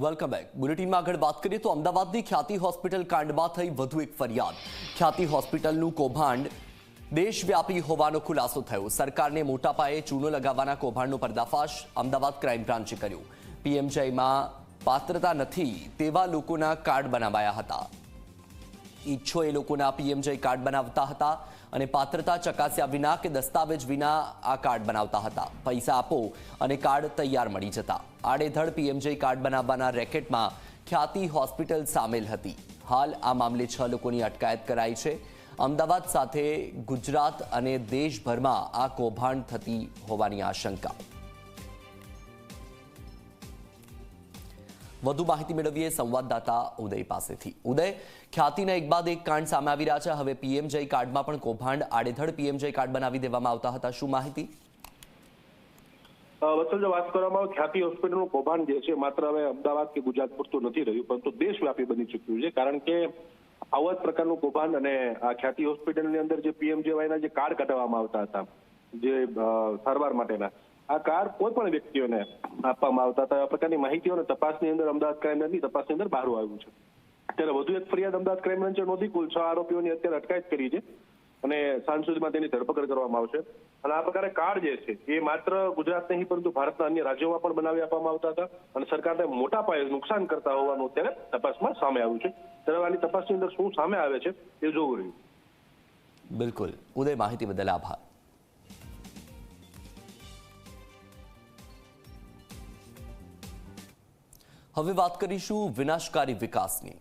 Welcome back. બુલેટિનમાં આગળ વાત કરીએ તો અમદાવાદની ખ્યાતિ હોસ્પિટલ કાંડમાં થઈ વધુ એક ફરિયાદ. ખ્યાતિ હોસ્પિટલનું કૌભાંડ દેશવ્યાપી હોવાનો ખુલાસો થયો. સરકારને મોટા પાયે ચૂનો લગાવવાના કૌભાંડનો પર્દાફાશ અમદાવાદ ક્રાઇમ બ્રાન્ચે કર્યો. પીએમજેમાં પાત્રતા નથી તેવા લોકોના કાર્ડ બનાવાયા હતા. ઈચ્છો એ લોકોના પીએમજે કાર્ડ બનાવતા હતા અને પાત્રતા ચકાસ્યા વિના કે દસ્તાવેજ વિના આ કાર્ડ બનાવતા હતા. પૈસા આપો અને કાર્ડ તૈયાર મળી જતા. આડેધડ પીએમજે કાર્ડ બનાવવાના રેકેટમાં ખ્યાતિ હોસ્પિટલ સામેલ હતી. હાલ આ મામલે 6 લોકોની અટકાયત કરાઈ છે. અમદાવાદ સાથે ગુજરાત અને દેશભરમાં આ કૌભાંડ થતી હોવાની આશંકા. વધુ માહિતી મેળવીએ સંવાદદાતા ઉદય પાસેથી. ઉદય, ખ્યાતિના એક બાદ એક કાંડ સામે આવી રહ્યા છે. હવે પીએમજે કાર્ડમાં પણ કૌભાંડ, આડેધડ પીએમજે કાર્ડ બનાવી દેવામાં આવતા હતા. શું માહિતી? વત્સલ, જો વાત કરવામાં આવે ખ્યાતિ હોસ્પિટલનું કૌભાંડ જે છે માત્ર હવે અમદાવાદ કે ગુજરાત પૂરતું નથી રહ્યું, પરંતુ દેશવ્યાપી બની ચૂક્યું છે. કારણ કે આવા જ પ્રકારનું કૌભાંડ અને આ ખ્યાતિ હોસ્પિટલની અંદર જે પીએમજેવાયના જે કાર્ડ કઢાવવામાં આવતા હતા, જે સારવાર માટેના, આ કાર્ડ કોઈ પણ વ્યક્તિઓને આપવામાં આવતા હતા. આ પ્રકારની માહિતીઓને તપાસની અંદર અમદાવાદ ક્રાઇમ બ્રાન્ચની તપાસની અંદર બહાર આવ્યું છે. ત્યારે વધુ એક ફરિયાદ અમદાવાદ ક્રાઇમ બ્રાન્ચે નોંધી કુલ 6 આરોપીઓની અત્યારે અટકાયત કરી છે અને સાંજ સુધીમાં તેની ધરપકડ કરવામાં આવશે. અને આ પ્રકારે કાર્ડ જે છે એ માત્ર ગુજરાત નહીં પરંતુ ભારતના અન્ય રાજ્યોમાં પણ બનાવી આપવામાં આવતા હતા અને સરકારને મોટા પાયે નુકસાન કરતા હોવાનું અત્યારે તપાસમાં સામે આવ્યું છે. ત્યારે આની તપાસની અંદર શું સામે આવે છે એ જોવું રહ્યું. બિલકુલ ઉદય, માહિતી બદલ આભાર. હવે વાત કરીશું વિનાશકારી વિકાસની.